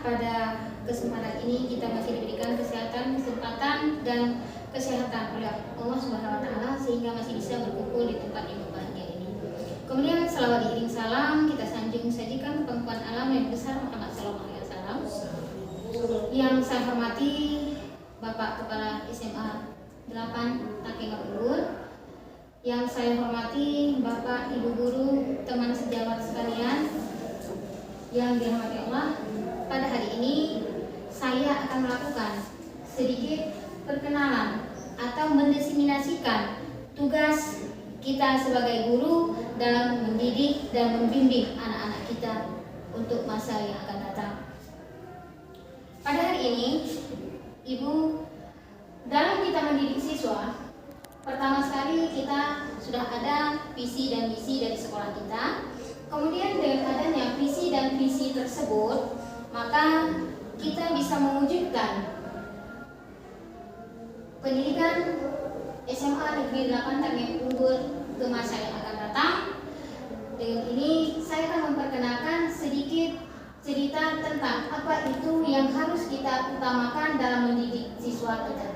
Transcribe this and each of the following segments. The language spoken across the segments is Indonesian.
pada kesempatan ini kita masih diberikan kesehatan, kesempatan, dan kesehatan oleh Allah Subhanahu wa Ta'ala sehingga masih bisa berkumpul di tempat yang berbahagia ini. Kemudian selawat diiring salam kita sanjung sajikan penguat alam yang besar Muhammad sallallahu alaihi wasallam. Yang saya hormati Bapak Kepala SMA 8 Takeng Unggul, yang saya hormati Bapak Ibu Guru, teman sejawat sekalian yang dirahmati Allah. Pada hari ini saya akan melakukan sedikit perkenalan atau mendiseminasikan tugas kita sebagai guru dalam mendidik dan membimbing anak-anak kita untuk masa yang akan datang. Pada hari ini, Ibu, dalam kita mendidik siswa, pertama sekali kita sudah ada visi dan misi dari sekolah kita. Kemudian dengan adanya visi dan misi tersebut, maka kita bisa mewujudkan pendidikan SMA Negeri 8 Takeng Unggul ke masa yang akan datang. Dengan ini saya akan memperkenalkan sedikit cerita tentang apa itu yang harus kita utamakan dalam mendidik siswa kita.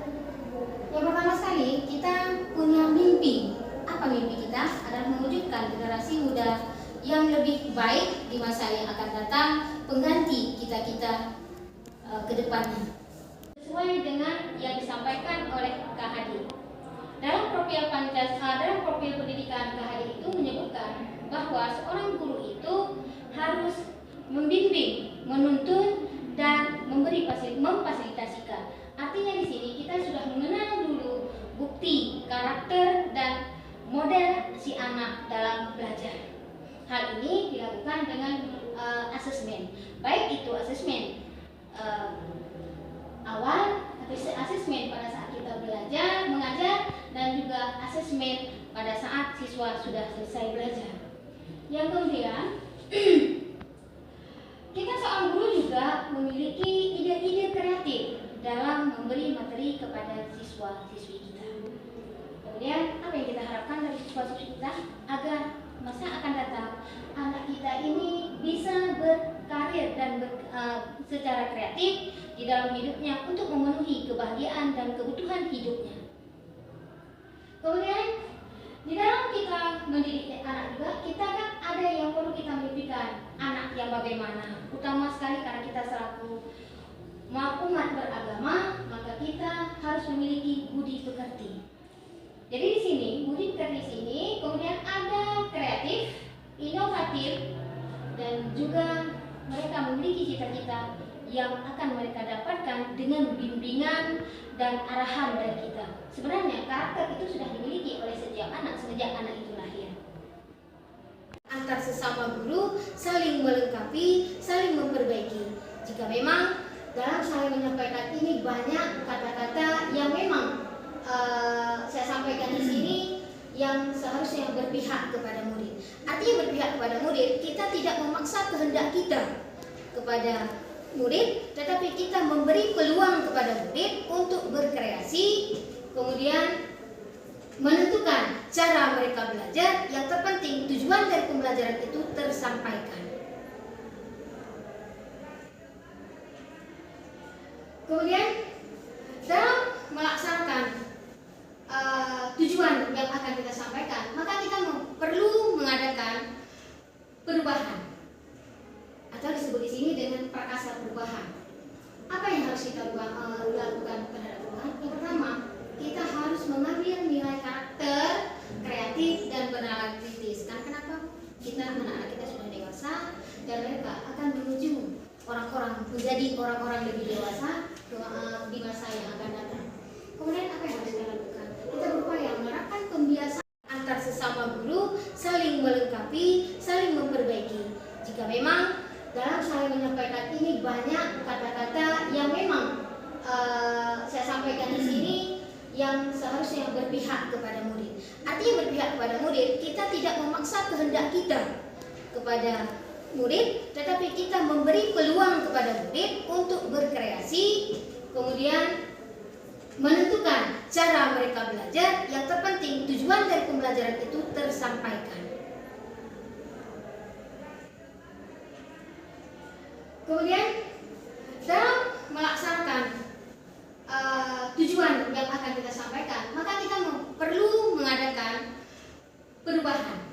Yang pertama sekali, kita punya mimpi. Apa mimpi kita? Adalah mewujudkan generasi muda yang lebih baik di masa yang akan datang, pengganti kita-kita ke depannya. Sesuai dengan yang disampaikan oleh Kak Hadi. Dalam profil dalam profil pendidikan Kak Hadi itu menyebutkan bahwa seorang guru itu harus membimbing, menuntun, dan memfasilitasikan. Artinya di sini kita sudah mengenal dulu bukti, karakter, dan model si anak dalam belajar. Hal ini dilakukan dengan asesmen, baik itu asesmen awal, asesmen pada saat kita belajar, mengajar, dan juga asesmen pada saat siswa sudah selesai belajar. Yang kemudian, kita seorang guru juga memiliki ide-ide kreatif dalam memberi materi kepada siswa-siswi kita. Kemudian, apa yang kita harapkan dari siswa-siswi kita agar masa akan datang anak kita ini bisa berkarir dan secara kreatif di dalam hidupnya untuk memenuhi kebahagiaan dan kebutuhan hidupnya. Kemudian di dalam kita mendidik anak juga, kita kan ada yang perlu kita mimpikan anak yang bagaimana. Utama sekali karena kita selaku umat beragama, maka kita harus memiliki budi pekerti. Jadi di sini budi pekerti di sini kemudian ada kreatif, inovatif, dan juga mereka memiliki cita-cita yang akan mereka dapatkan dengan bimbingan dan arahan dari kita. Sebenarnya karakter itu sudah dimiliki oleh setiap anak sejak anak itu lahir. Antar sesama guru saling melengkapi, saling memperbaiki. Jika memang dalam saya menyampaikan ini banyak kata-kata yang memang saya sampaikan di sini yang seharusnya berpihak kepada murid. Artinya berpihak kepada murid, kita tidak memaksa kehendak kita kepada murid, tetapi kita memberi peluang kepada murid untuk berkreasi, kemudian menentukan cara mereka belajar. Yang terpenting tujuan dari pembelajaran itu tersampaikan. Kemudian dalam melaksanakan tujuan yang akan kita sampaikan, maka kita perlu mengadakan perubahan atau disebut di sini dengan prakasa perubahan. Apa yang harus kita lakukan terhadap perubahan? Yang pertama, kita harus mengambil nilai karakter, kreatif, dan bernalar kritis. Karena kenapa? Anak-anak kita sudah dewasa dan mereka akan menuju menjadi orang-orang lebih dewasa di masa yang akan datang. Kemudian apa yang harus kita lakukan? Kita berupaya menerapkan pembiasaan antar sesama guru, saling melengkapi, saling memperbaiki. Jika memang dalam saya menyampaikan ini banyak kata-kata yang memang saya sampaikan di sini yang seharusnya berpihak kepada murid. Artinya berpihak kepada murid, kita tidak memaksa kehendak kita kepada murid, tetapi kita memberi peluang kepada murid untuk berkreasi, kemudian menentukan cara mereka belajar. Yang terpenting tujuan dari pembelajaran itu tersampaikan. Kemudian melaksanakan tujuan yang akan kita sampaikan, maka kita perlu mengadakan perubahan,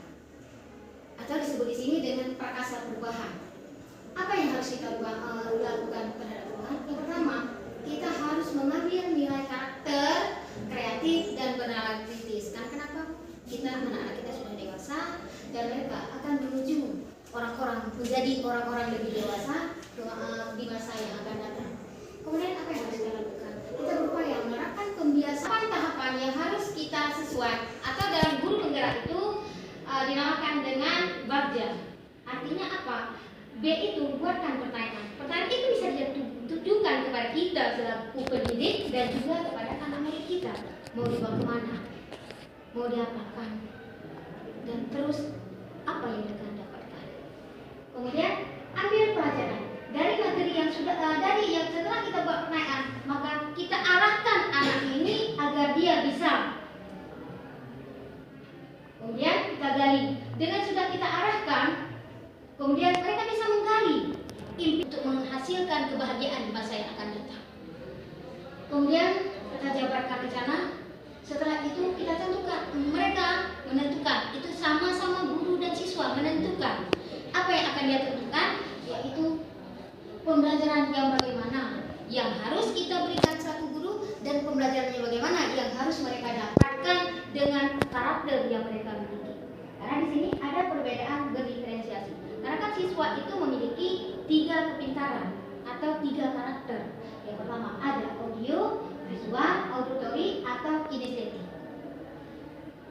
atau disebut di sini dengan prakasa perubahan. Apa yang harus kita lakukan terhadap perubahan? Yang pertama, kita harus mengambil nilai karakter, kreatif, dan bernalar kritis. Karena kenapa? Anak-anak kita sudah dewasa dan mereka akan menuju menjadi orang-orang lebih dewasa di masa yang akan datang. Kemudian apa yang harus kita lakukan? Kita berupaya menerapkan pembiasaan tahapan yang harus kita sesuai, atau dalam guru penggerak itu dinamakan dengan bagja. Artinya apa? B itu buatkan pertanyaan. Pertanyaan itu bisa ditujukan kepada kita selaku pendidik dan juga kepada anak murid kita. Mau dibawa kemana? Mau diapakan? Dan terus apa yang mereka dapatkan? Kemudian ambil pelajaran dari materi yang setelah kita buat pertanyaan, maka kita arahkan anak ini agar dia bisa. Kemudian kita gali. Dengan sudah kita arahkan, kemudian mereka bisa menggali impian untuk menghasilkan kebahagiaan di masa yang akan datang. Kemudian kita jabarkan rencana. Setelah itu kita tentukan, mereka menentukan, itu sama-sama guru dan siswa menentukan apa yang akan dia tentukan, yaitu pembelajaran yang bagaimana yang harus kita berikan selaku guru, dan pembelajarannya bagaimana yang harus mereka dapatkan dengan karakter yang mereka miliki. Karena di sini ada perbedaan berdiferensiasi. Karena kan siswa itu memiliki 3 kepintaran atau 3 karakter. Yang pertama ada audio, visual, auditory, atau kinestetik.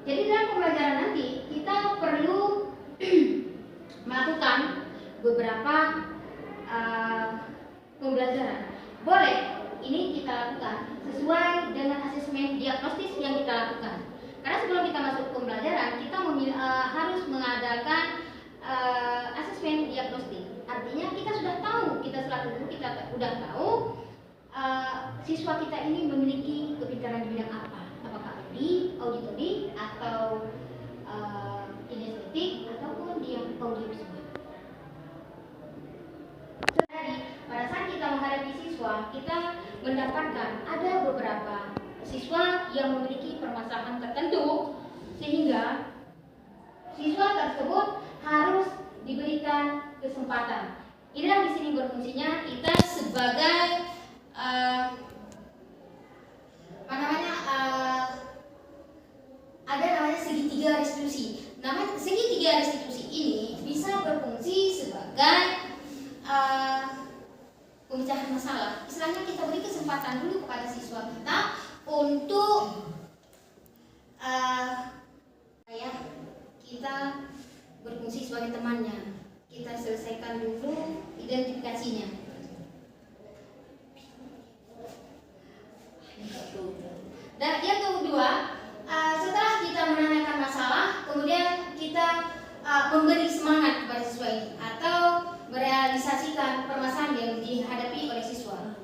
Jadi dalam pembelajaran nanti kita perlu melakukan beberapa pembelajaran. Boleh ini kita lakukan sesuai dengan asesmen diagnostis yang kita lakukan. Karena sebelum kita masuk pembelajaran, kita harus mengadakan asesmen diagnostik. Artinya kita sudah tahu, kita selaku guru kita sudah tahu siswa kita ini memiliki kepintaran di bidang apa? Apakah auditory, atau kinestetik, ataupun di yang audiovisual. Jadi pada saat kita menghadapi siswa, kita mendapatkan ada beberapa siswa yang memiliki permasalahan tertentu, sehingga siswa tersebut harus diberikan kesempatan. Inilah di sini berfungsinya kita sebagai ada namanya segitiga restitusi. Segitiga restitusi ini bisa berfungsi sebagai pemecahan masalah. Istilahnya kita beri kesempatan dulu kepada siswa kita untuk kita berfungsi sebagai temannya. Kita selesaikan dulu identifikasinya. Dan yang kedua, setelah kita menanyakan masalah, kemudian kita memberi semangat kepada siswa ini atau merealisasikan permasalahan yang dihadapi oleh siswa.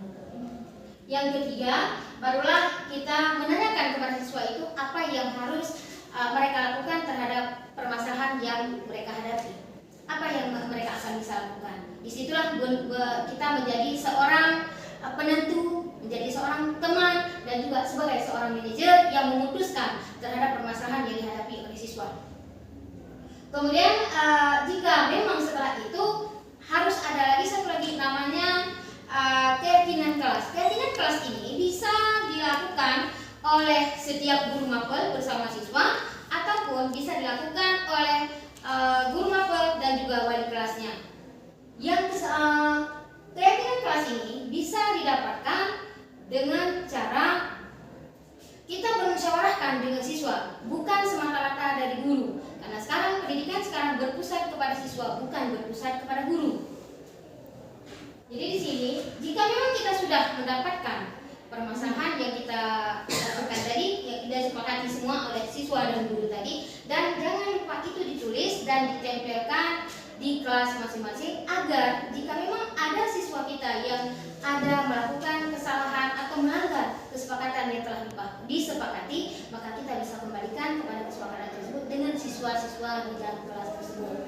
Yang ketiga, barulah kita menanyakan kepada siswa itu apa yang harus mereka lakukan terhadap permasalahan yang mereka hadapi. Apa yang mereka akan bisa lakukan. Disitulah kita menjadi seorang penentu, menjadi seorang teman, dan juga sebagai seorang manajer yang memutuskan terhadap permasalahan yang dihadapi oleh siswa. Kemudian jika memang setelah itu harus ada lagi satu lagi namanya keyakinan kelas. Keyakinan kelas ini bisa dilakukan oleh setiap guru mapel bersama siswa, ataupun bisa dilakukan oleh guru mapel dan juga wali kelasnya. Yang keyakinan kelas ini bisa didapatkan dengan cara kita bermusyawarahkan dengan siswa, bukan semata-mata dari guru. Karena sekarang pendidikan berpusat kepada siswa, bukan berpusat kepada guru. Jadi di sini, jika memang kita sudah mendapatkan permasalahan yang kita lakukan tadi, yang kita sepakati semua oleh siswa dan guru tadi, dan jangan lupa itu ditulis dan ditempelkan di kelas masing-masing, agar jika memang ada siswa kita yang ada melakukan kesalahan atau melanggar kesepakatan yang telah disepakati, maka kita bisa kembalikan kepada kesepakatan tersebut dengan siswa-siswa di dalam kelas tersebut.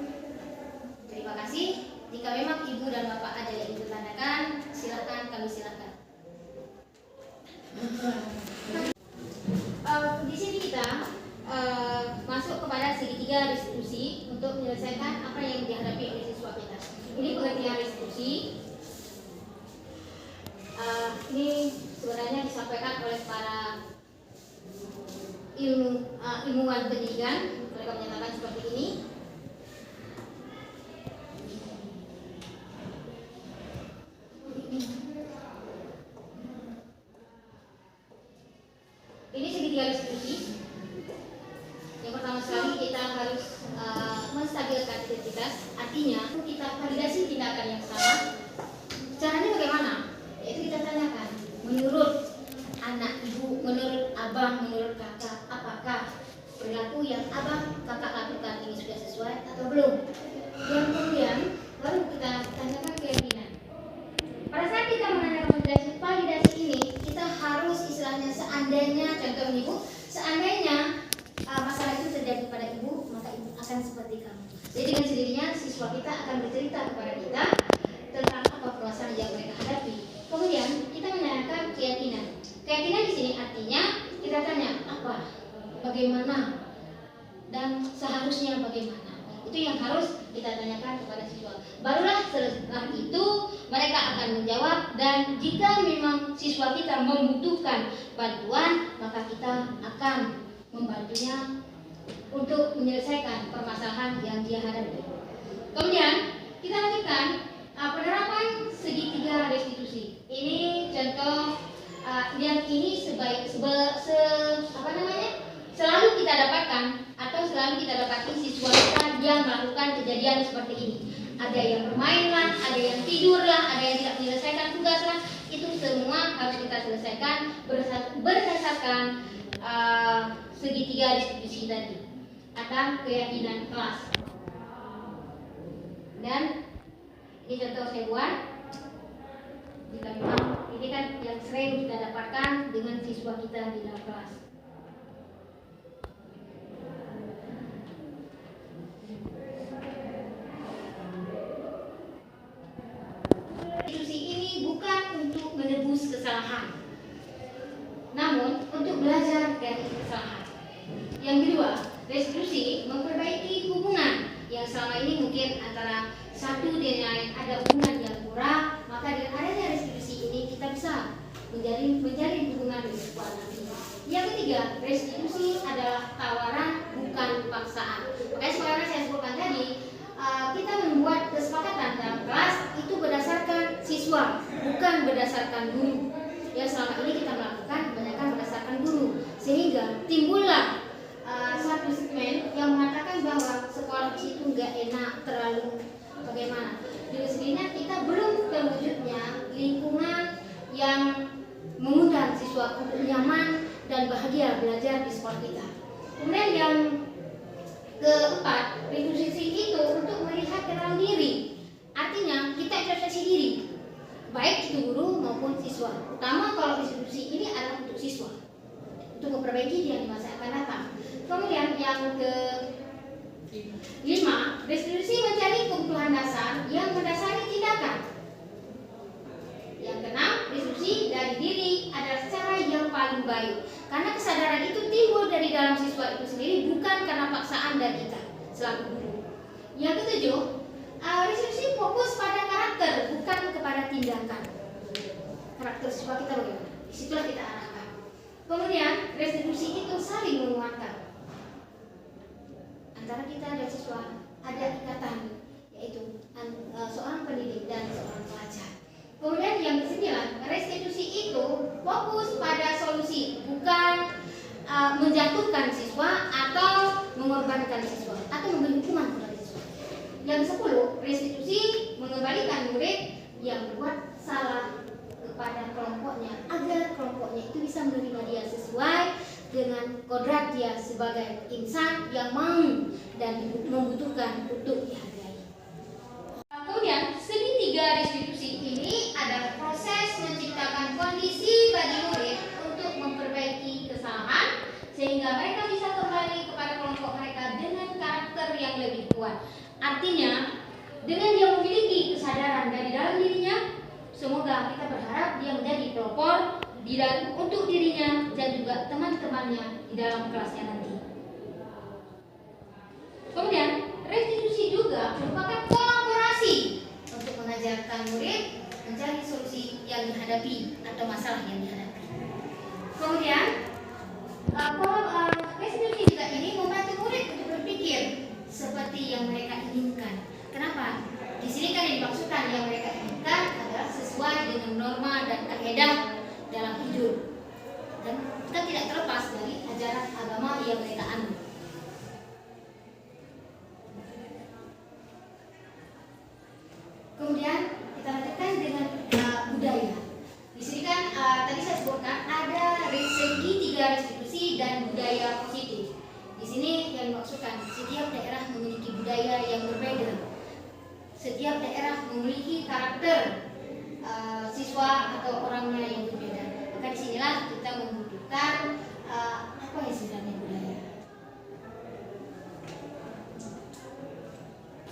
Terima kasih. Jika memang ibu dan bapak ada yang ingin ditanyakan, silakan, kami silakan. Di sini kita masuk kepada segitiga restitusi untuk menyelesaikan apa yang dihadapi oleh siswa kita. Ini pengertian restitusi. Ini sebenarnya disampaikan oleh para ilmuwan pendidikan. Mereka menyatakan seperti ini. Ini segitiga restitusi. Yang pertama sekali kita harus menstabilkan identitas. Artinya kita validasi tindakan yang salah. Caranya bagaimana? Yaitu kita tanyakan, menurut anak ibu, menurut abang, menurut kakak, apakah perilaku yang abang, kakak lakukan ini sudah sesuai atau belum? Dan kemudian baru kita tanyakan keyakinan. Pada saat kita menanyakan validasi ini, kita harus istilahnya seandainya, contoh ibu, seandainya masalah itu terjadi pada ibu, maka ibu akan seperti kamu. Jadi dengan sendirinya siswa kita akan bercerita kepada kita tentang apa permasalahan yang mereka hadapi. Kemudian kita menanyakan keyakinan. Keyakinan di sini artinya kita tanya apa, bagaimana, dan seharusnya bagaimana. Itu yang harus kita tanyakan kepada siswa. Barulah setelah itu mereka akan menjawab, dan jika memang siswa kita membutuhkan bantuan, maka kita akan membantunya untuk menyelesaikan permasalahan yang dia hadapi. Kemudian kita lanjutkan penerapan segitiga restitusi. Ini contoh yang ini selalu kita dapatkan atau selalu kita dapati siswa kita yang melakukan kejadian seperti ini. Ada yang bermain lah, ada yang tidur lah, ada yang tidak menyelesaikan tugas lah. Itu semua harus kita selesaikan berdasarkan segitiga restitusi tadi. Ada keyakinan kelas. Dan ini contoh saya buat. Jika memang ini kan yang sering kita dapatkan dengan siswa kita di dalam kelas. Restitusi ini bukan untuk menebus kesalahan, namun untuk belajar dari kesalahan. Yang kedua, restitusi memperbaiki hubungan yang selama ini mungkin antara satu dengan lain ada hubungan yang kurang, maka dengan adanya restitusi ini kita bisa menjalin hubungan dengan kuat nanti. Yang ketiga, restitusi adalah tawaran bukan paksaan. Makanya sebagaimana saya sebutkan tadi, kita membuat kesepakatan dalam kelas itu berdasarkan siswa, bukan berdasarkan guru. Yang selama ini kita melakukan kebanyakan berdasarkan guru, sehingga timbullah satu segmen yang mengatakan bahwa sekolah itu nggak enak, terlalu bagaimana. Jadi sebenarnya kita belum terwujudnya lingkungan yang mengundang siswa untuk nyaman dan bahagia belajar di sekolah kita. Kemudian yang keempat, restitusi itu untuk melihat ke dalam diri. Artinya kita introspeksi diri, baik itu guru maupun siswa. Utama kalau restitusi ini adalah untuk siswa, untuk memperbaiki dia di masa akan datang. Kemudian yang ke-5, restitusi mencari kebutuhan dasar yang mendasari tindakan. Yang ke-6, restitusi dari diri adalah cara yang paling baik, karena kesadaran itu timbul dari dalam siswa itu sendiri, bukan karena paksaan dari kita selaku guru. Yang ke-7, restitusi fokus pada karakter, bukan kepada tindakan. Karakter siswa kita bagaimana? Disitulah kita arahkan. Kemudian restitusi itu saling menguatkan. Antara kita dan siswa ada ikatan, yaitu seorang pendidik dan seorang pelajar. Kemudian yang ke-9, restitusi itu fokus pada solusi, bukan menjatuhkan siswa atau mengorbankan siswa atau memberi hukuman kepada siswa. Yang ke-10, restitusi mengembalikan murid yang berbuat salah kepada kelompoknya, agar kelompoknya itu bisa menerima dia sesuai dengan kodrat dia sebagai insan yang mau dan membutuhkan untuk dihargai. Kemudian segitiga restitusi ini adalah proses menciptakan kondisi bagi murid untuk memperbaiki kesalahan sehingga mereka bisa kembali kepada kelompok mereka dengan karakter yang lebih kuat. Artinya dengan dia memiliki kesadaran dari dalam dirinya, semoga kita berharap dia menjadi pelopor untuk dirinya dan juga teman-temannya di dalam kelasnya nanti. Kemudian restitusi juga merupakan kolaborasi untuk mengajarkan murid mencari solusi yang dihadapi atau masalah yang dihadapi. Kemudian restitusi juga ini membantu murid untuk berpikir seperti yang mereka inginkan. Kenapa? Di sini kan yang dimaksudkan yang mereka inginkan adalah sesuai dengan norma dan kaidah dalam hidup, dan kita tidak terlepas dari ajaran agama yang mereka anut. Kemudian kita lanjutkan dengan budaya. Di sini kan tadi saya sebutkan ada segi 3 restitusi dan budaya positif. Di sini yang dimaksudkan setiap daerah memiliki budaya yang berbeda. Setiap daerah memiliki karakter siswa atau orangnya yang berbeda. Maka disinilah kita membutuhkan apa ya sebenarnya budaya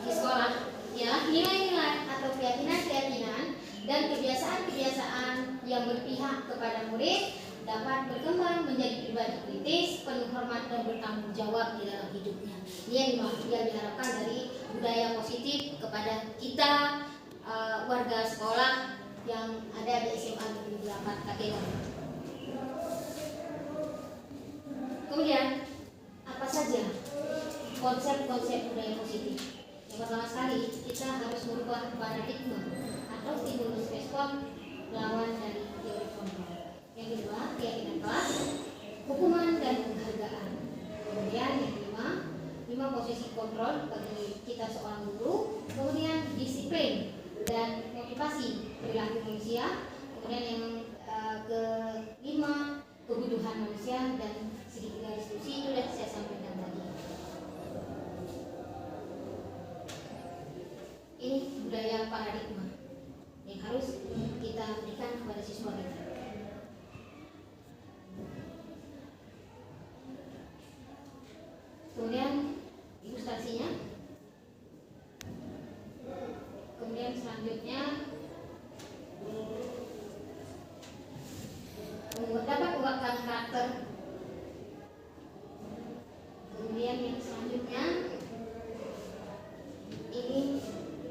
di sekolah, ya nilai-nilai atau keyakinan-keyakinan dan kebiasaan-kebiasaan yang berpihak kepada murid dapat berkembang menjadi pribadi kritis, penuh hormat dan bertanggung jawab di dalam hidupnya. Ini yang diharapkan dari budaya positif kepada kita warga sekolah yang ada di SMA Negeri 4 Katewan. Kemudian apa saja konsep-konsep budaya positif? Yang pertama sekali kita harus merubah paradigma atau stimulus respon lawan dari teori kontrol. Yang kedua keyakinan kelas, hukuman dan penghargaan. Kemudian yang kelima posisi kontrol bagi kita seorang guru. Kemudian disiplin dan motivasi perilaku manusia. Kemudian yang kelima kebutuhan manusia dan segitiga restitusi itu sudah saya sampaikan tadi. Ini budaya paradigma yang harus kita berikan kepada siswa kita. Kemudian ilustrasinya. Kemudian selanjutnya dapat mengungkapkan karakter. Kemudian yang selanjutnya ini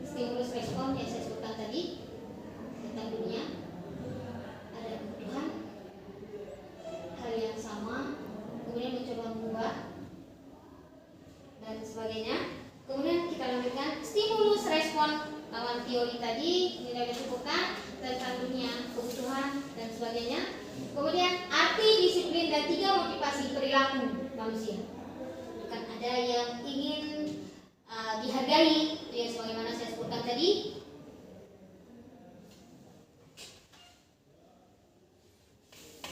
stimulus respon yang saya sebutkan tadi tentang dunia. Ada kebutuhan hal yang sama, kemudian mencoba mengubah dan sebagainya. Kemudian kita lanjutkan stimulus respon lawan teori tadi, nilai disebutkan tentang dunia, kebutuhan dan sebagainya. Kemudian arti disiplin dan 3 motivasi perilaku manusia. Kan ada yang ingin dihargai, itu yang sebagaimana saya sebutkan tadi.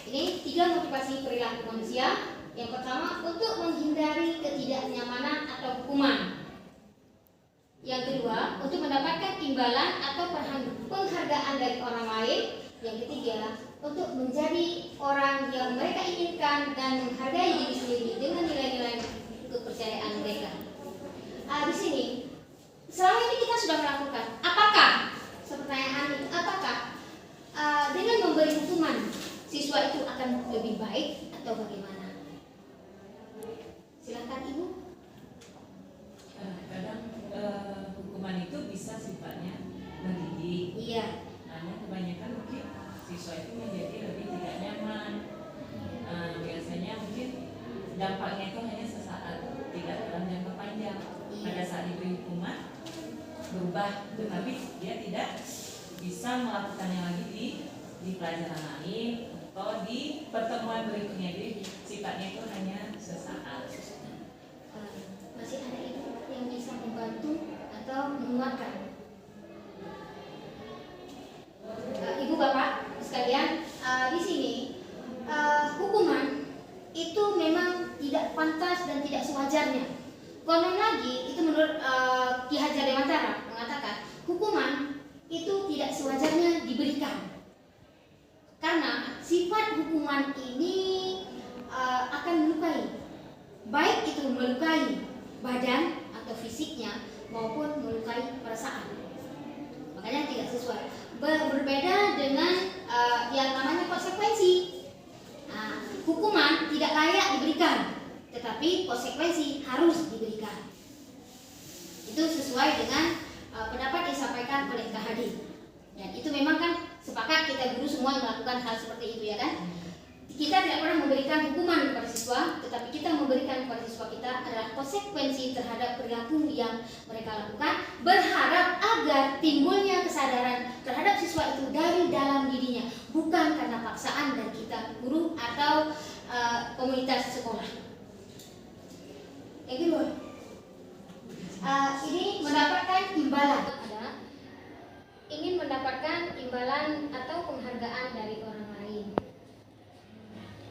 Ini 3 motivasi perilaku manusia. Yang pertama, untuk menghindari ketidaknyamanan atau hukuman. Yang kedua, untuk mendapatkan imbalan atau penghargaan dari orang lain. Yang ketiga, untuk menjadi orang yang mereka inginkan dan menghargai diri sendiri dengan nilai-nilai kepercayaan mereka. Di sini, selama ini kita sudah melakukan. Apakah, pertanyaan itu, apakah dengan memberi hukuman siswa itu akan lebih baik atau bagaimana? Silakan Ibu. Kadang hukuman itu bisa sifatnya mendidik. Iya. Hanya kebanyakan mungkin siswa itu menjadi lebih tidak nyaman. Biasanya mungkin dampaknya itu hanya sesaat, tidak dalam jangka panjang. Iya. Pada saat diberi hukuman berubah, tetapi dia tidak bisa melakukannya lagi di pelajaran lain atau di pertemuan berikutnya. Jadi sifatnya itu hanya sesaat. Masih ada Ibu yang bisa membantu atau menguatkan? Ibu Bapak sekalian, di sini hukuman itu memang tidak pantas dan tidak sewajarnya. Konon lagi itu menurut Ki Hajar Dewantara mengatakan hukuman itu tidak sewajarnya diberikan, karena sifat hukuman ini akan melukai, baik itu melukai badan atau fisiknya maupun melukai perasaan. Makanya tidak sesuai. Berbeda dengan yang namanya konsekuensi. Nah, hukuman tidak layak diberikan, tetapi konsekuensi harus diberikan. Itu sesuai dengan pendapat yang disampaikan oleh Kak Hadi. Dan itu memang kan sepakat kita guru semua melakukan hal seperti itu, ya kan? Kita tidak pernah memberikan hukuman kepada siswa, tetapi kita memberikan kepada siswa kita adalah konsekuensi terhadap perilaku yang mereka lakukan, berharap agar timbulnya kesadaran terhadap siswa itu dari dalam dirinya, bukan karena paksaan dari kita guru atau komunitas sekolah. Yang kedua, ini mendapatkan imbalan. Ingin mendapatkan imbalan atau penghargaan dari orang lain.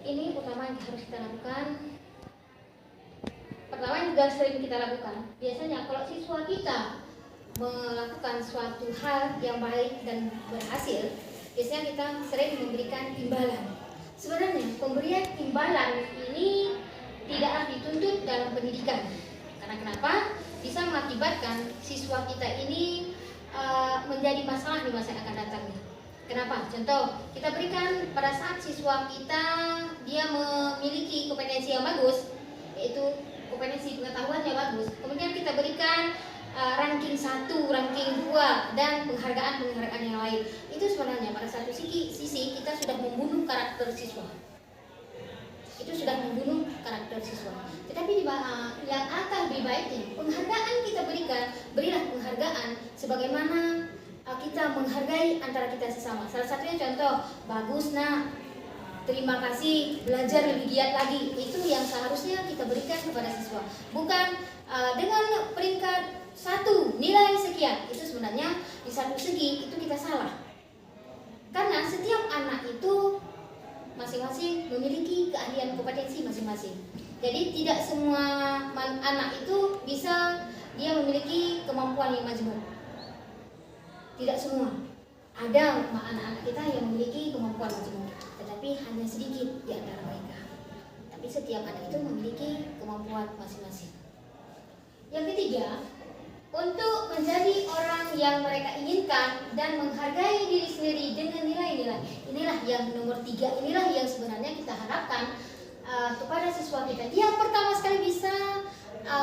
Ini utama yang harus kita lakukan. Pertama yang juga sering kita lakukan, biasanya kalau siswa kita melakukan suatu hal yang baik dan berhasil, biasanya kita sering memberikan imbalan. Sebenarnya pemberian imbalan ini tidaklah dituntut dalam pendidikan. Karena kenapa? Bisa mengakibatkan siswa kita ini menjadi masalah di masa yang akan datang. Kenapa? Contoh, kita berikan pada saat siswa kita dia memiliki kompetensi yang bagus, yaitu kompetensi pengetahuan yang bagus. Kemudian kita berikan ranking 1, ranking 2 dan penghargaan-penghargaan yang lain. Itu sebenarnya pada satu sisi kita sudah membunuh karakter siswa. Itu sudah membunuh karakter siswa. Tetapi yang akan lebih baiknya penghargaan kita berikan, berilah penghargaan sebagaimana kita menghargai antara kita sesama. Salah satunya contoh, bagus nak, terima kasih, belajar lebih giat lagi. Itu yang seharusnya kita berikan kepada siswa. Bukan dengan peringkat 1, nilai sekian. Itu sebenarnya di satu segi itu kita salah. Karena setiap anak itu masing-masing memiliki keahlian kompetensi masing-masing. Jadi tidak semua anak itu bisa dia memiliki kemampuan yang majmuk. Tidak semua. Ada anak-anak kita yang memiliki kemampuan majmuk, tetapi hanya sedikit di antara mereka. Tapi setiap anak itu memiliki kemampuan masing-masing. Yang ketiga, untuk menjadi orang yang mereka inginkan dan menghargai diri sendiri dengan nilai-nilai. Inilah yang nomor 3, inilah yang sebenarnya kita harapkan kepada siswa kita. Dia pertama sekali bisa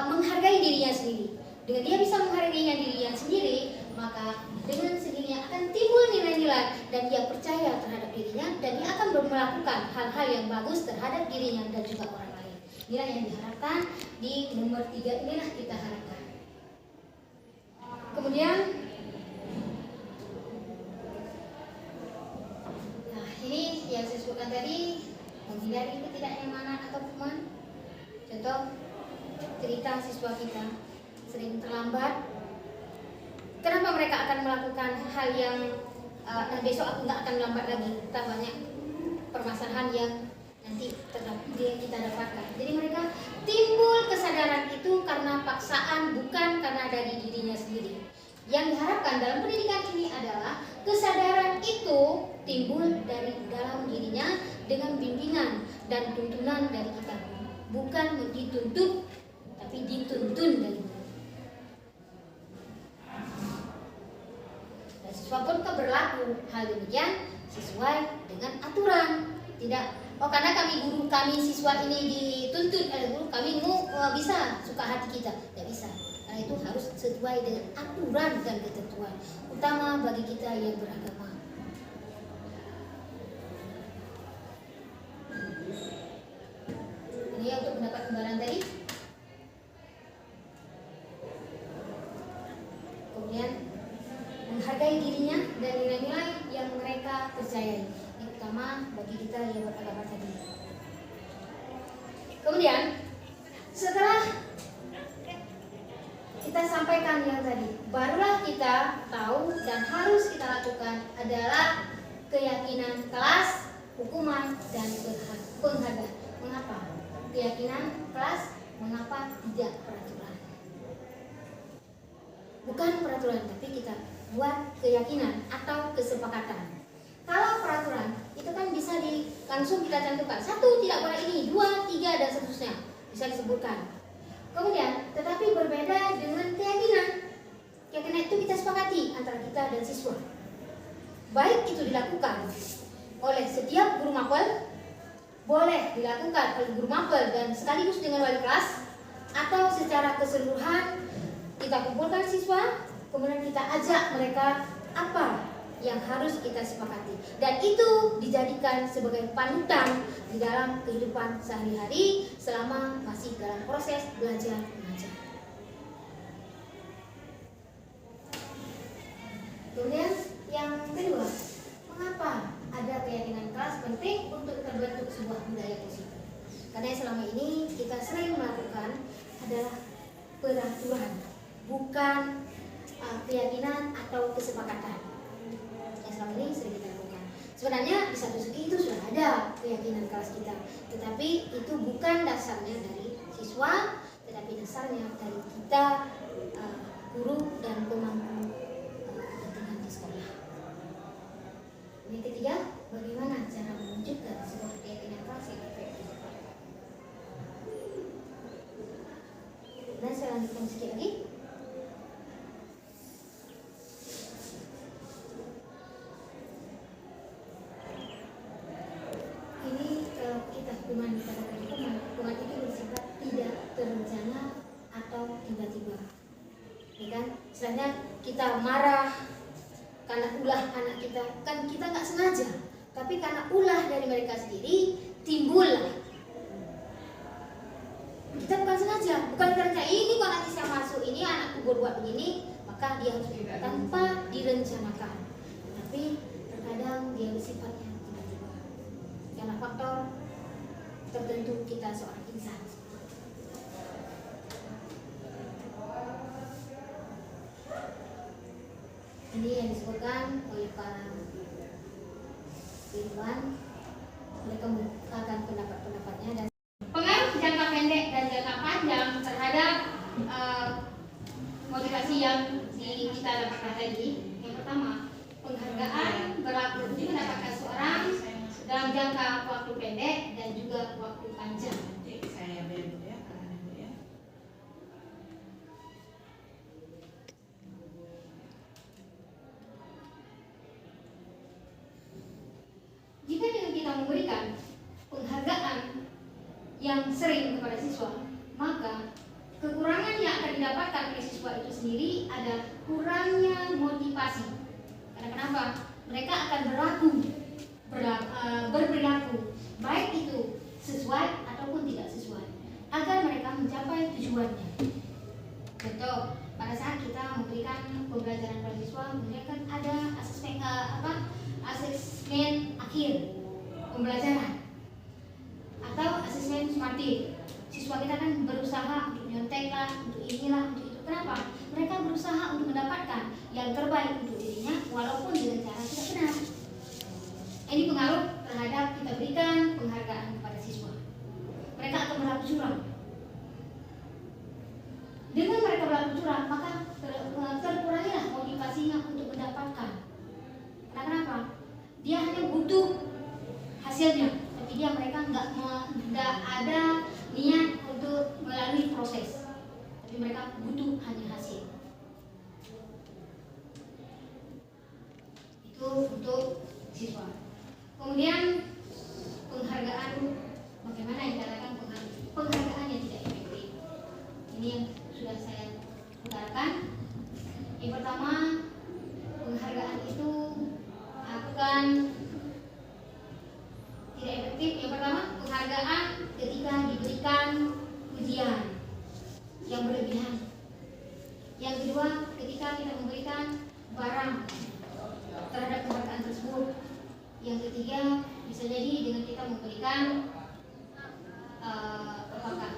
menghargai dirinya sendiri. Dengan dia bisa menghargainya dirinya sendiri, maka dengan sendirinya akan timbul nilai-nilai dan dia percaya terhadap dirinya dan dia akan melakukan hal-hal yang bagus terhadap dirinya dan juga orang lain. Inilah yang diharapkan di nomor 3, inilah kita harapkan. Kemudian, nah ini yang saya sebutkan tadi, menghindari ketidaknyamanan atau hukuman. Contoh, cerita siswa kita sering terlambat. Kenapa mereka akan melakukan hal yang besok aku nggak akan lambat lagi? Kita banyak permasalahan yang nanti tetap kita dapatkan. Jadi mereka timbul kesadaran itu karena paksaan, bukan karena dari dirinya sendiri. Yang diharapkan dalam pendidikan ini adalah kesadaran itu timbul dari dalam dirinya dengan bimbingan dan tuntunan dari kita. Bukan dituntut, tapi dituntun dari kita. Dan siswa pun berlaku hal demikian sesuai dengan aturan. Tidak, oh karena kami siswa ini dituntut oleh guru, kami bisa suka hati kita. Tidak bisa. Karena itu harus sesuai dengan aturan dan ketentuan, utama bagi kita yang beragama. Ini untuk mendapat imbalan tadi. Kemudian menghargai dirinya dan nilai-nilai yang mereka percayai. Ini utama bagi kita yang beragama tadi. Kemudian setelah kita sampaikan yang tadi, barulah kita tahu dan harus kita lakukan adalah keyakinan kelas, hukuman, dan penghargaan. Mengapa? Keyakinan kelas, mengapa tidak peraturan? Bukan peraturan, tapi kita buat keyakinan atau kesepakatan. Kalau peraturan, itu kan bisa langsung kita tentukan. 1 tidak boleh ini, 2, 3, dan seterusnya. Bisa disebutkan. Kemudian, tetapi berbeda dengan keyakinan. Keyakinan itu kita sepakati antara kita dan siswa. Baik itu dilakukan oleh setiap guru mapel, boleh dilakukan oleh guru mapel dan sekaligus dengan wali kelas, atau secara keseluruhan kita kumpulkan siswa, kemudian kita ajak mereka apa yang harus kita sepakati, dan itu dijadikan sebagai panutan di dalam kehidupan sehari-hari selama masih dalam proses belajar mengajar. Kemudian yang kedua, mengapa ada keyakinan kelas penting untuk terbentuk sebuah budaya positif? Karena selama ini kita sering melakukan adalah peraturan, bukan keyakinan atau kesepakatan. Yang selama ini sering kita lakukan. Sebenarnya di satu segi itu sudah ada keyakinan kelas kita, tetapi itu bukan dasarnya dari siswa, tetapi dasarnya dari kita, guru dan pemangku kepentingan di sekolah. Yang ketiga, bagaimana cara mewujudkan sebuah keyakinan kelas yang efektif? Dan saya lanjutkan sedikit lagi. Ini kalau kita hukuman dikatakan hukuman itu bersifat tidak terencana atau tiba-tiba, ya kan? Misalnya kita marah karena ulah anak kita, kan kita nggak sengaja, tapi karena ulah dari mereka sendiri timbullah. Kita bukan sengaja, bukan karena ini kok nanti saya masuk ini anakku berbuat begini, maka dia harus berbuat tanpa direncanakan. Tapi terkadang dia bersifatnya tiba-tiba karena faktor tertentu kita seorang insan. Ini yang disebutkan oleh para ilmuwan, mereka mengungkapkan pendapat-pendapatnya dan pengaruh jangka pendek dan jangka panjang terhadap motivasi yang kita dapatkan tadi. Yang pertama, penghargaan berlaku untuk mendapatkan seorang dalam jangka waktu pendek dan juga waktu panjang. Saya beri ya. Jika dengan kita memberikan penghargaan yang sering kepada siswa, maka kekurangan yang akan didapatkan oleh siswa itu sendiri adalah kurangnya motivasi. Karena kenapa? Mereka akan berperilaku baik itu sesuai ataupun tidak sesuai agar mereka mencapai tujuannya. Contoh, pada saat kita memberikan pembelajaran pada siswa, kemudian kan ada asesmen akhir pembelajaran atau asesmen sumatif. Siswa kita kan berusaha untuk nyontek lah, untuk inilah, untuk itu. Kenapa? Mereka berusaha untuk mendapatkan yang terbaik untuk dirinya walaupun dengan cara tidak benar. Ini pengaruh terhadap kita berikan penghargaan kepada siswa. Mereka akan berlaku curang. Dengan mereka berlaku curang, maka terkurangilah motivasinya untuk mendapatkan. Karena kenapa? Dia hanya butuh hasilnya, tapi mereka nggak ada niat untuk melalui proses, tapi mereka butuh hanya hasil. Itu untuk siswa. Kemudian penghargaan, bagaimana dikatakan penghargaan yang tidak efektif. Ini yang sudah saya utarakan. Yang pertama, penghargaan itu akan tidak efektif. Yang pertama, penghargaan ketika diberikan ujian yang berlebihan. Yang kedua, ketika kita memberikan barang terhadap penghargaan tersebut. Yang ketiga, bisa jadi dengan kita memberikan apakah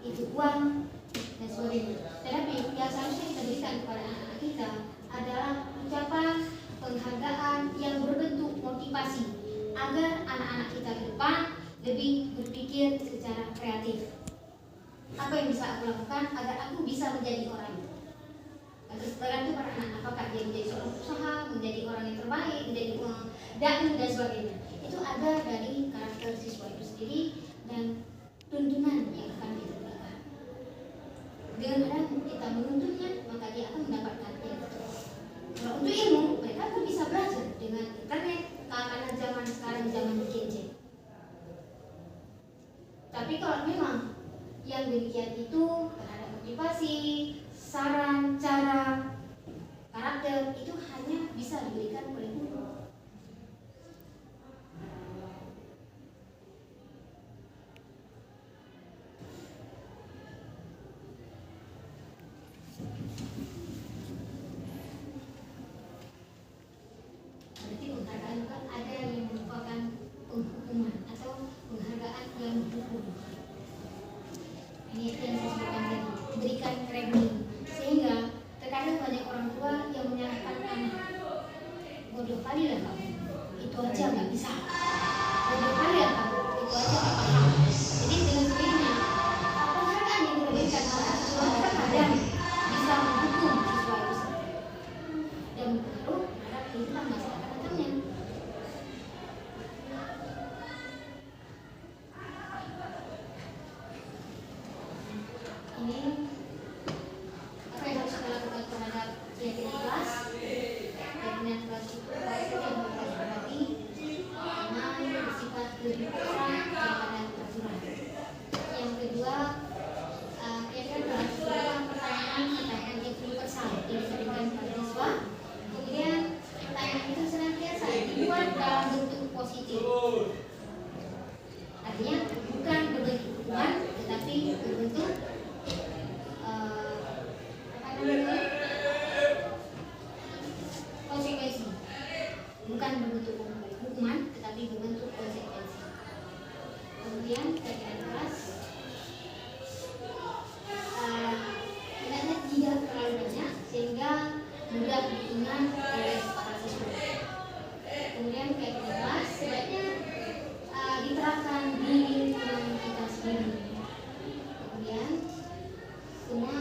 itu uang dan sebagainya. Tetapi yang seharusnya kita berikan kepada anak-anak kita adalah ucapan penghargaan yang berbentuk motivasi agar anak-anak kita ke depan lebih berpikir secara kreatif. Apa yang bisa aku lakukan agar aku bisa menjadi orang? Tergantung pada anak, apakah dia menjadi seorang usaha, menjadi orang yang terbaik, menjadi dai dan sebagainya. Itu ada dari karakter siswa itu sendiri dan tuntunan yang akan kita berikan. Dengan ada kita menuntunnya, maka dia akan mendapatkan ilmu. Kalau untuk ilmu, mereka pun bisa belajar dengan internet. Karena zaman sekarang yang demikian itu terhadap motivasi, saran, cara, karakter itu hanya bisa diberikan oleh guru. Berarti penghargaan kan ada yang merupakan penghukuman atau penghargaan yang dihukum. Ini yang saya sebutkan tadi, diberikan training, sehingga terkadang banyak orang tua yang menyalahkan anak. Bodoh kali lah kamu, itu aja nggak bisa. Bodoh kali lah kamu, itu aja nggak paham. Jadi dengan sendirinya penghargaan yang kita berikan pada siswa terkadang bisa menghukum siswa itu sendiri dan berpengaruh terhadap kehidupan masa akan datangnya. Ini apa yang harus kita lakukan terhadap keyakinan kelas? Keyakinan kelas itu pasti yang harus kita hormati, aman, bersifat lebih besar daripada peraturan. Yang kedua, keyakinan kelas merupakan pertanyaan tentang objek universal yang disebutkan pada siswa. Kemudian pertanyaan itu senantiasa dibuat dalam bentuk positif. Artinya bukan berbentuk hukuman, tetapi berbentuk konsekuensi. Bukan berbentuk hukuman, tetapi berbentuk konsekuensi. Kemudian keyakinan kelas hendaknya tidak terlalu banyak sehingga mudah diingat oleh para siswa. Kemudian keyakinan kelas sebaiknya diterapkan di lingkungan kita sendiri. Kemudian semua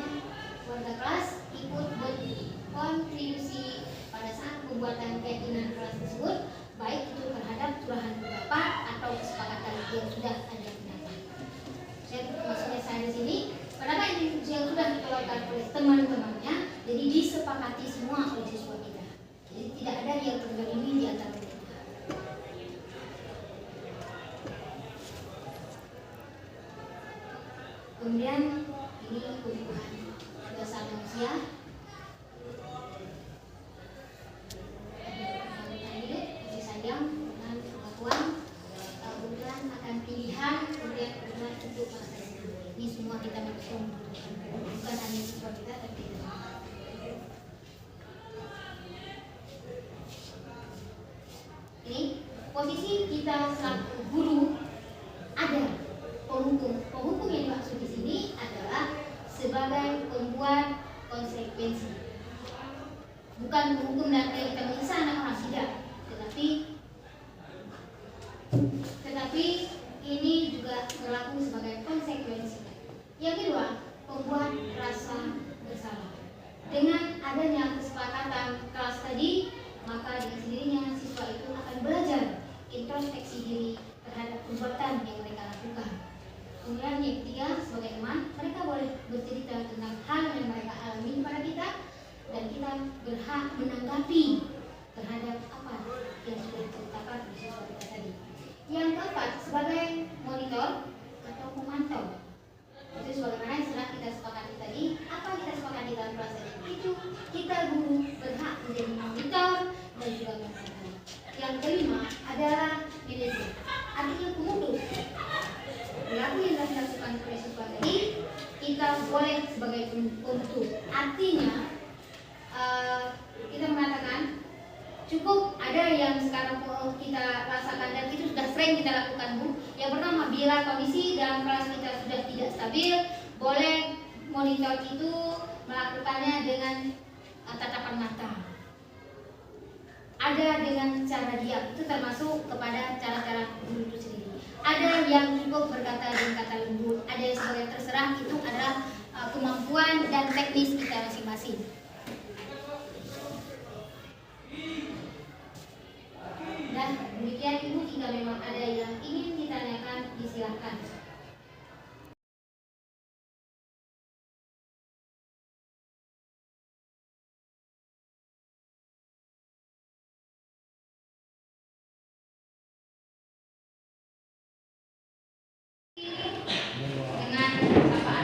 warga kelas ikut berkontribusi pada saat pembuatan keyakinan kelas tersebut, baik itu terhadap curahan pendapat atau kesepakatan yang sudah ada pendapat. Maksudnya saya di sini pendapat yang sudah dikeluarkan oleh teman-temannya, jadi disepakati semua oleh siswa kita. Jadi tidak ada yang terzalimi di antara mereka. Kemudian ini pembukaan dasar manusia. Kasih sayang dengan pengakuan, kemudian akan pilihan, kemudian kemudian untuk masa depan. Ini semua kita manusia membutuhkan, bukan hanya siswa kita tapi kita. Ini posisi kita selaku guru ada penghukum. Penghukum yang dimaksud di sini adalah sebagai pembuat konsekuensi. Bukan menghukum dan kita menyiksa anak orang, tidak. Tetapi ini juga berlaku sebagai konsekuensi. Yang kedua, pembuat rasa bersalah. Dengan adanya kesepakatan kelas tadi, maka dengan sendirinya siswa itu akan belajar introspeksi diri terhadap perbuatan yang mereka lakukan. Kemudian yang ketiga, sebagai teman, mereka boleh bercerita tentang hal yang mereka alami kepada kita dan kita berhak menanggapi terhadap apa yang sudah diceritakan oleh siswa kita tadi. Yang keempat, sebagai monitor atau pemantau. Itu sebagaimana yang sudah kita sepakati tadi, apa yang kita sepakati dalam kelas tadi itu kita guru berhak menjadi monitor dan juga pemantau. Yang kelima adalah manajer, artinya pemutus. Perilaku yang telah dilakukan oleh siswa tadi, kita boleh sebagai pemutus. Artinya kita mengatakan cukup ada yang sekarang kita rasakan dan itu sudah sering kita lakukan, Bu. Yang pertama, bila kondisi dalam kelas kita sudah tidak stabil, boleh monitor itu melakukannya dengan tatapan mata. Ada dengan cara diam, itu termasuk kepada cara-cara guru itu sendiri. Ada yang cukup berkata dengan kata lembut, ada yang sebagai terserah, itu adalah kemampuan dan teknis kita masing-masing. Dan demikian Ibu, jika memang ada yang ingin ditanyakan, disilakan. Dengan sapaan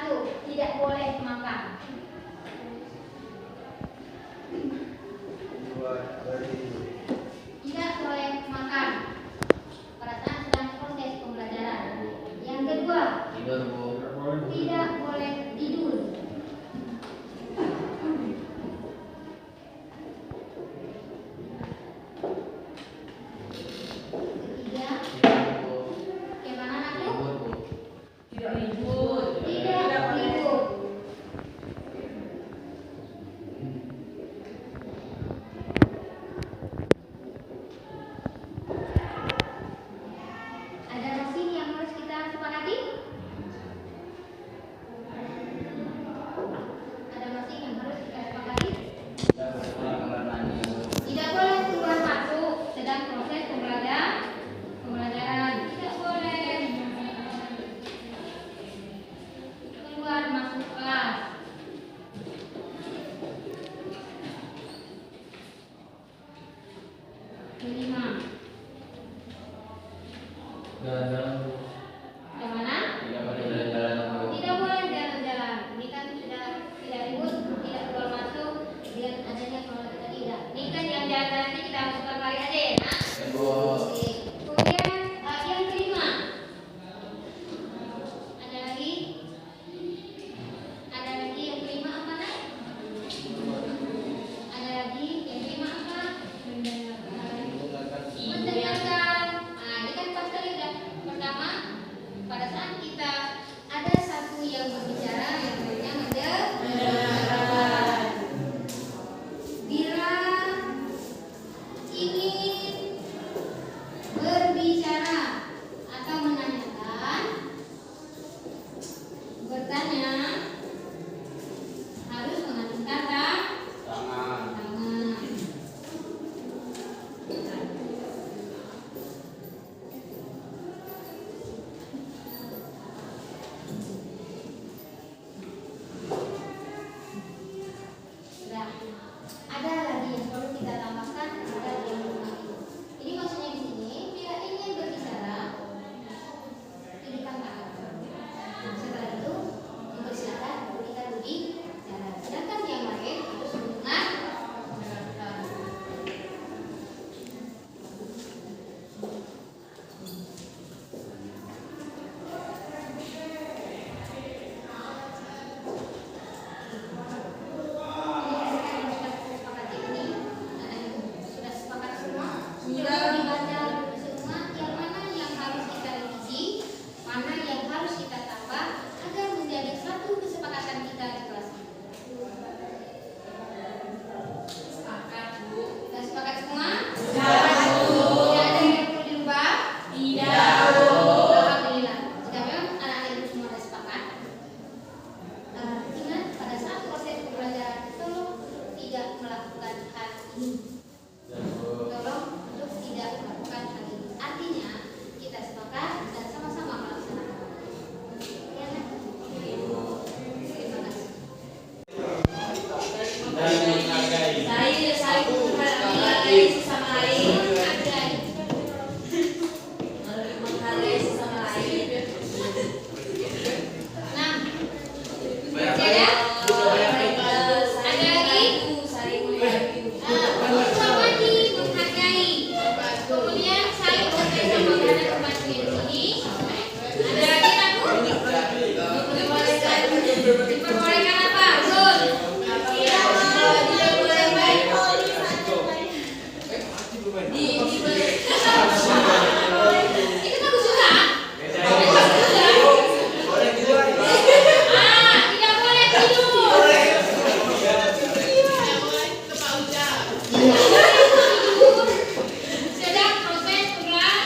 Satu, tidak boleh makan. Tidak boleh makan pada saat sedang proses pembelajaran. Yang kedua, tidak boleh tidur. Ketiga, bagaimana anakku? Tidak ribut. Tidak ribut. Ada mesin yang harus kita sepakati? Ada mesin yang harus kita sepakati? Tidak boleh keluar masuk sedang proses pembelajaran. Tidak boleh keluar masuk kelas. Kelima, yang mana? Tidak boleh jalan-jalan. Ini kan sudah tidak ribut, tidak keluar masuk, dan adanya kalau kita tidak. Ini kan yang jalan nanti kita masukkan kali aja ya, nak? Oke. Kemudian yang kelima, ada lagi yang kelima apa, nak? Ada lagi yang kelima apa? Mendengarkan. Nah, ini kan pas kali udah pertama. Pada saat kita ada satu yang berbicara, yang lainnya mendengarkan. Bila ingin berbicara atau menanyakan, bertanya, harus mengacungkan tangan. Nah, ada lagi yang perlu kita tambahkan, ada yang mengenai. Ini maksudnya di sini, bila ingin berbicara, tinggikan tangan. Setelah itu, dipersilakan kita berbicara. Sedangkan yang lain harus mendengarkan. Sudah sepakat semua? Sudah dibaca semua yang mana yang harus kita revisi, mana yang harus kita tambah agar menjadi satu kesepakatan kita di kelas ini. Sepakat, Bu. Sudah sepakat semua? Sudah, Bu. Tidak ada yang perlu dirubah? Tidak, Bu. Alhamdulillah. Jika memang anak-anak ibu semua sudah sepakat, ingat pada saat proses pembelajaran tolong tidak melakukan hal ini. Tolong untuk tidak melakukan hal ini. Artinya kita sepakat dan sama-sama melaksanakan. Ya, nak? Terima kasih. Saya menghargai sesama lain. Menghargai sesama lain. Nah, ada? Ada lagi? Saling menghargai. Menghormati, menghargai. Kemudian saya bekerja sama dengan teman di sini. Ada lagi, aku? Diperbolehkan apa? Zul? Tidak boleh baik. Itu bagus juga. Tidak boleh tidur. Sedang proses pembelajaran.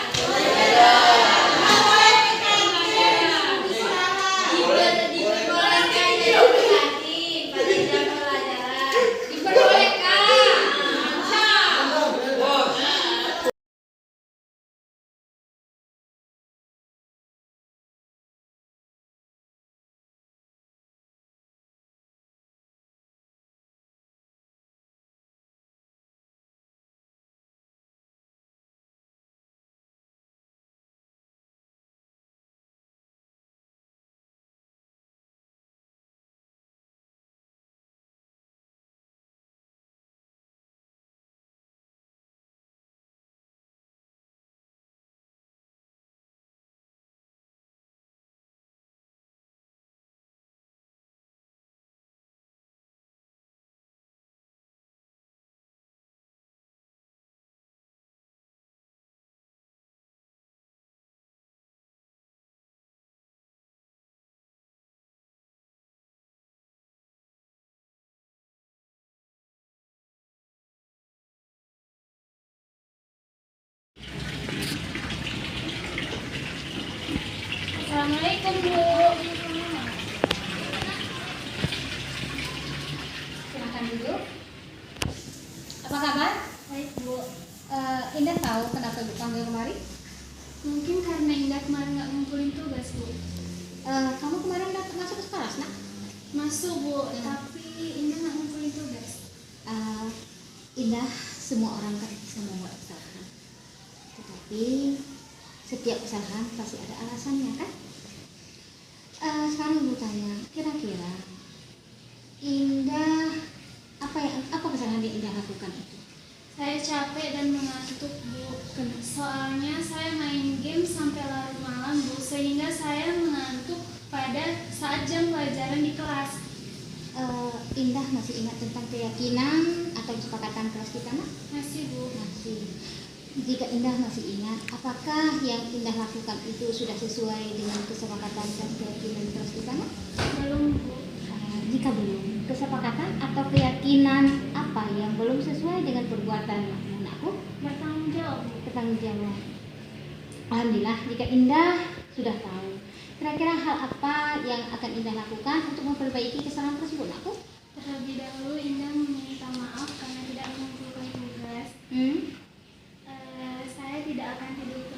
Assalamualaikum Bu. Silakan duduk. Apa kabar? Baik Bu, Indah tahu kenapa Bu panggil kemari? mungkin karena Indah kemarin nggak ngumpulin tugas Bu. Kamu kemarin masuk ke sekolah, nak? Masuk Bu, tapi Indah nggak ngumpulin tugas. Indah, semua orang kan bisa membuat kesalahan. Tetapi setiap kesalahan pasti ada alasannya kan? Sekarang Ibu tanya, kira-kira Indah apa kesalahan yang Indah lakukan itu? Saya capek dan mengantuk Bu. Soalnya saya main game sampai larut malam Bu, sehingga saya mengantuk pada saat jam pelajaran di kelas. Indah masih ingat tentang keyakinan atau kesepakatan kelas kita, nak? Masih Bu. Masih. Jika Indah masih ingat, apakah yang Indah lakukan itu sudah sesuai dengan kesepakatan dan keyakinan kelas kita, nak? Belum Bu. Jika belum, kesepakatan atau keyakinan apa yang belum sesuai dengan perbuatan anakku? Bertanggung jawab Bu. Bertanggung jawab. Alhamdulillah, jika Indah sudah tahu, kira-kira hal apa yang akan Indah lakukan untuk memperbaiki kesalahan tersebut, anakku? Terlebih dahulu Indah meminta maaf karena tidak mengumpulkan tugas. Saya tidak akan tidur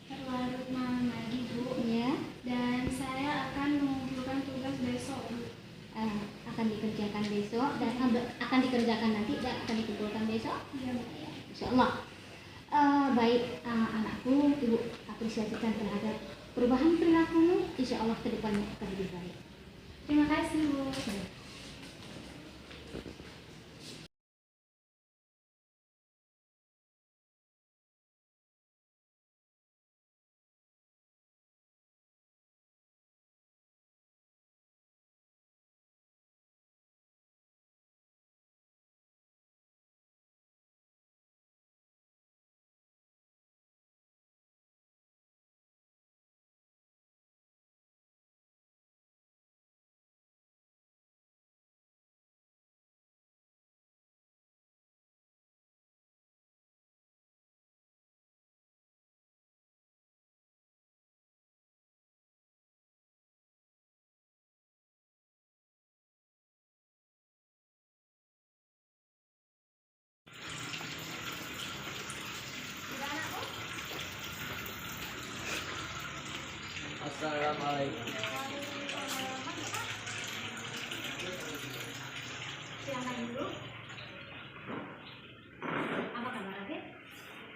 terlarut malam lagi Bu. Ya, Dan saya akan mengumpulkan tugas besok Bu. akan dikerjakan besok dan akan dikerjakan nanti dan akan dikumpulkan besok. Iya Bu. Insya Allah. Baik, anakku, Ibu apresiasikan terhadap perubahan perilakumu. Insya Allah ke depannya akan lebih baik. Terima kasih Bu. Assalamualaikum. Silakan dulu. Apa kabar, Afif?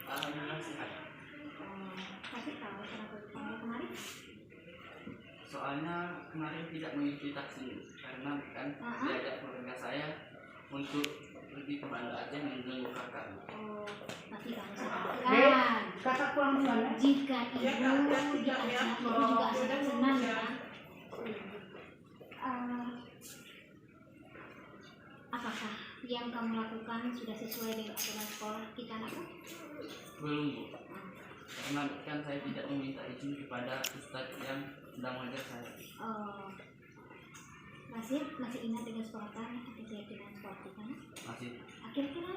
Alhamdulillah sehat. Kasih tahu kenapa dipanggil kemarin? Soalnya kemarin tidak mengikuti taksi karena kan diajak keluarga saya untuk pergi ke Banda Aceh menjenguk kakak. Tapi kamu sadarkan, Kakak pulang duluan ya. jika ibu diajak, ibu juga sangat senang ya. Apakah yang kamu lakukan sudah sesuai dengan aturan sekolah kita, anakku? Belum Bu, karena kan saya tidak meminta izin kepada ustadz yang sedang mengajar saya. Masih ingat dengan kesepakatan atau keyakinan sekolah kita, nak? Masih Kira-kira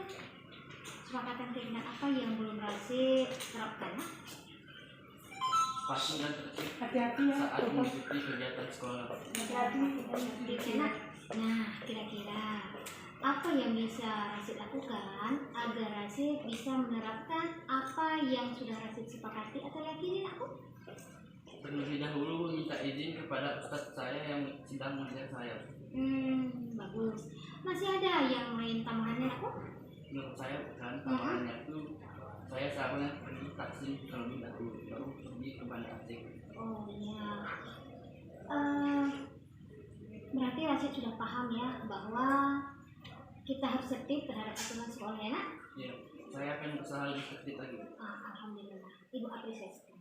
kesepakatan keinginan apa yang belum berhasil terapkan, nak? patuh dan tertib Hati-hati ya. saat mengikuti kegiatan sekolah. Kira-kira, nah, kira-kira apa yang bisa Rasid lakukan agar Rasid bisa menerapkan apa yang sudah Rasid sepakati atau yakini, aku? Terlebih dahulu meminta izin kepada ustadz saya yang sedang mengajar saya. Bagus. Masih ada yang lain tambahannya, aku? Menurut saya bukan tambahannya itu saya seharusnya pergi taksi terlebih dahulu baru pergi ke Banda Aceh. Oh iya. Berarti Rasid sudah paham ya bahwa kita harus tertib terhadap aturan sekolah, ya, nak? Ya, saya akan berusaha lebih tertib lagi. Alhamdulillah. Ibu apresiasi.